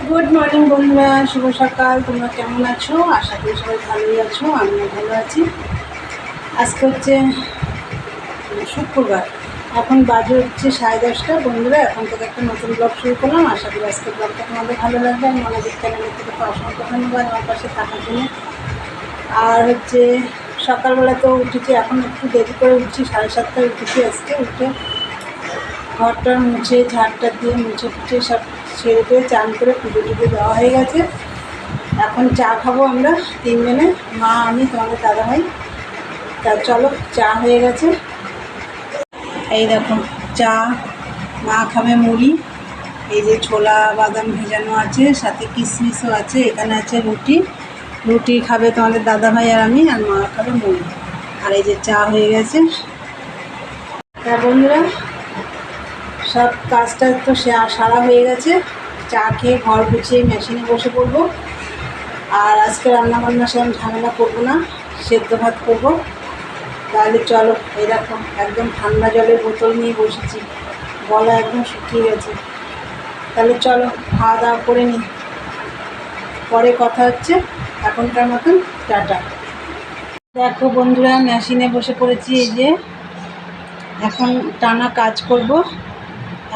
Good morning বন্ধুরা, শুভ সকাল। তোমরা কেমন আছো? আশা করি সবাই ভালোই আছো, আমিও ভালো আছি। আজকে হচ্ছে শুক্রবার, এখন বাজে হচ্ছে 10:30। বন্ধুরা, এখন থেকে একটা নতুন ব্লগ শুরু করলাম। আশা করি আজকের ব্লগটা তোমাদের ভালো লাগবে। আমি আমাদের চ্যানেলের থেকে অসংখ্য ধন্যবাদ আমার পাশে থাকার জন্য। আর হচ্ছে সকালবেলা তো উঠেছি, এখন একটু দেরি করে উঠছি, 7:30টায় উঠেছি। আজকে উঠে ঘরটা মুছে ঝাড়টা দিয়ে মুছে ফুছে সব ছেড়ে দিয়ে চান করে পুজো টুজো দেওয়া হয়ে গেছে। এখন চা খাবো আমরা তিনজনে, মা, আমি, তোমাদের দাদাভাই। তা চলো, চা হয়ে গেছে। এই দেখো চা, মা খাবে মুড়ি, এই যে ছোলা বাদাম ভেজানো আছে, সাথে কিশমিশও আছে, এখানে আছে রুটি। রুটি খাবে তোমাদের দাদাভাই আর আমি, আর মা খাবে মুড়ি। আর এই যে চা হয়ে গেছে। তা বন্ধুরা, সব কাজটা তো সারা হয়ে গেছে। চা খেয়ে ঘর গুছিয়ে মেশিনে বসে পড়বো। আর আজকে রান্নাবান্না সেরকম ঝামেলা করবো না, সেদ্ধ ভাত করবো। তাহলে চলো, এই দেখো একদম ঠান্ডা জলের বোতল নিয়ে বসেছি, গলা একদম শুকিয়ে গেছে। তাহলে চলো খাওয়া দাওয়া করে নিই, পরে কথা হচ্ছে। এখনকার মতন টাটা। দেখো বন্ধুরা, মেশিনে বসে পড়েছি। এই যে এখন টানা কাজ করব,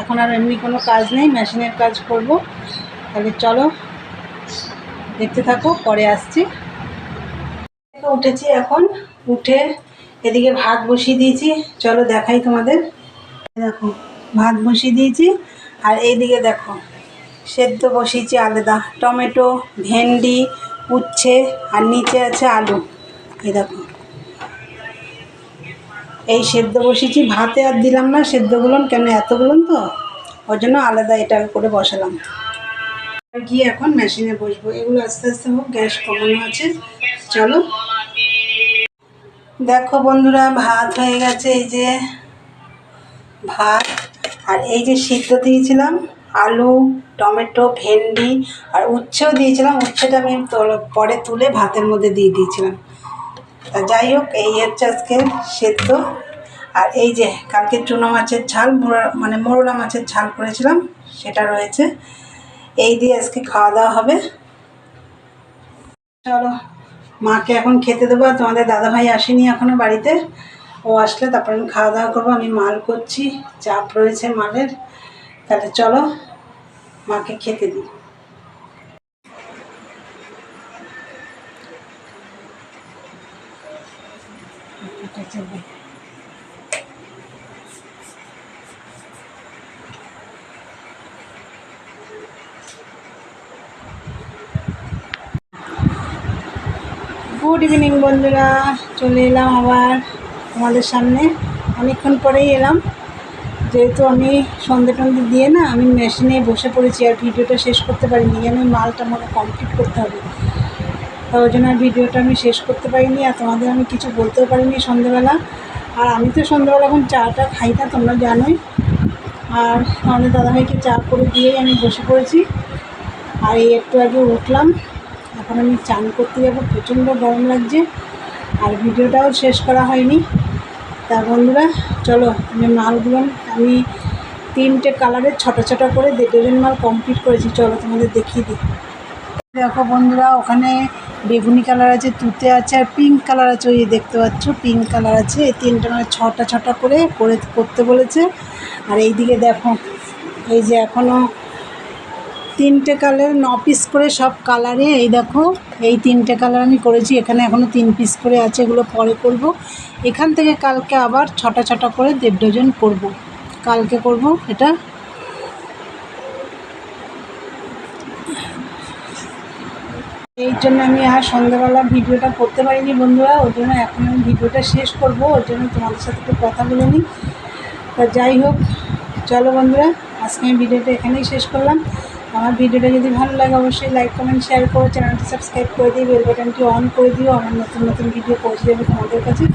এখন আর এমনি কোনো কাজ নেই, মেশিনের কাজ করব। তাহলে চলো দেখতে থাকো, পরে আসছি। উঠেছি এখন, উঠে এদিকে ভাত বসিয়ে দিয়েছি। চলো দেখাই তোমাদের। দেখো ভাত বসিয়ে দিয়েছি, আর এইদিকে দেখো সেদ্ধ বসিয়েছি আলাদা, টমেটো, ভেন্ডি, উচ্ছে, আর নিচে আছে আলু। এই দেখো এই সেদ্ধ বসিয়েছি। ভাতে আর দিলাম না সেদ্ধগুলো, কেন এতগুলো তো, ওর জন্য আলাদা এটা করে বসালাম। গিয়ে এখন মেশিনে বসবো, এগুলো আস্তে আস্তে হোক, গ্যাস কমানো আছে। চলো দেখো বন্ধুরা, ভাত হয়ে গেছে। এই যে ভাত, আর এই যে সিদ্ধ দিয়েছিলাম আলু, টমেটো, ভেন্ডি, আর উচ্ছেও দিয়েছিলাম। উচ্ছেটা আমি পরে তুলে ভাতের মধ্যে দিয়ে দিয়েছিলাম। তা যাই হোক, এই হচ্ছে আজকে সেদ্ধ। আর এই যে কালকে চুনো মাছের ঝাল, মোরলা মাছের ঝাল করেছিলাম, সেটা রয়েছে। এই দিয়ে আজকে খাওয়া দাওয়া হবে। চলো মাকে এখন খেতে দেবো। তোমাদের দাদাভাই আসেনি এখনও বাড়িতে, ও আসলে তারপরে আমি খাওয়া দাওয়া করবো। আমি মাল করছি, চাপ রয়েছে মালের। তাহলে চলো মাকে খেতে দিই। গুড ইভিনিং বন্ধুরা, চলে এলাম আবার তোমাদের সামনে। অনেকক্ষণ পরেই এলাম, যেহেতু আমি সন্ধে টন্ধে দিয়ে না, আমি মেশিনে বসে পড়েছি, আর ভিডিওটা শেষ করতে পারিনি। আমি মালটা আমাকে কমপ্লিট করতে হবে, তো ওই জন্য ভিডিওটা আমি শেষ করতে পারিনি, আর তোমাদের আমি কিছু বলতেও পারিনি সন্ধেবেলা। আর আমি তো সন্ধেবেলা এখন চাটা খাই না, তোমরা জানোই। আর আমাদের দাদাভাইকে চা করে দিয়েই আমি বসে পড়েছি। আর এই একটু আগে উঠলাম, এখন আমি চান করতে যাবো, প্রচণ্ড গরম লাগছে, আর ভিডিওটাও শেষ করা হয়নি। তা বন্ধুরা চলো, মালগুলো আমি 3টে কালারের ছোটো ছোটো করে 1.5 মাল কমপ্লিট করেছি। চলো তোমাদের দেখিয়ে দিই। দেখো বন্ধুরা, ওখানে বেগুনি কালার আছে, তুতে আছে, আর পিঙ্ক কালার আছে। ওই দেখতে পাচ্ছ পিঙ্ক কালার আছে। এই 3টে মানে 6টা 6টা করে করতে বলেছে। আর এই দিকে দেখো, এই যে এখনও 3টে কালার 9 পিস করে সব কালারে। এই দেখো এই 3টে কালার আমি করেছি, এখানে এখনও 3 পিস করে আছে, এগুলো পরে করব। এখান থেকে কালকে আবার 6টা 6টা করে 1.5 ডজন করব, কালকে করব এটা। এই জন্য আমি আর সন্ধ্যাবেলা ভিডিওটা করতে পারিনি বন্ধুরা, ওই জন্য এখন আমি ভিডিওটা শেষ করব, ওই জন্য তোমাদের সাথে একটু কথা বলে নিই। তা যাই হোক, চলো বন্ধুরা, আজকে আমি ভিডিওটা এখানেই শেষ করলাম। আমার ভিডিওটা যদি ভালো লাগে অবশ্যই লাইক কমেন্ট শেয়ার করো, চ্যানেলটি সাবস্ক্রাইব করে দিও, বেল বাটনটি অন করে দিও, আমার নতুন নতুন ভিডিও পৌঁছে যাবে তোমাদের কাছে।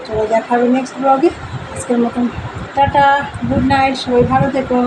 চলো দেখা হবে নেক্সট ব্লগে। আজকের মতন টাটা, গুড নাইট, সবাই ভালো থেকো।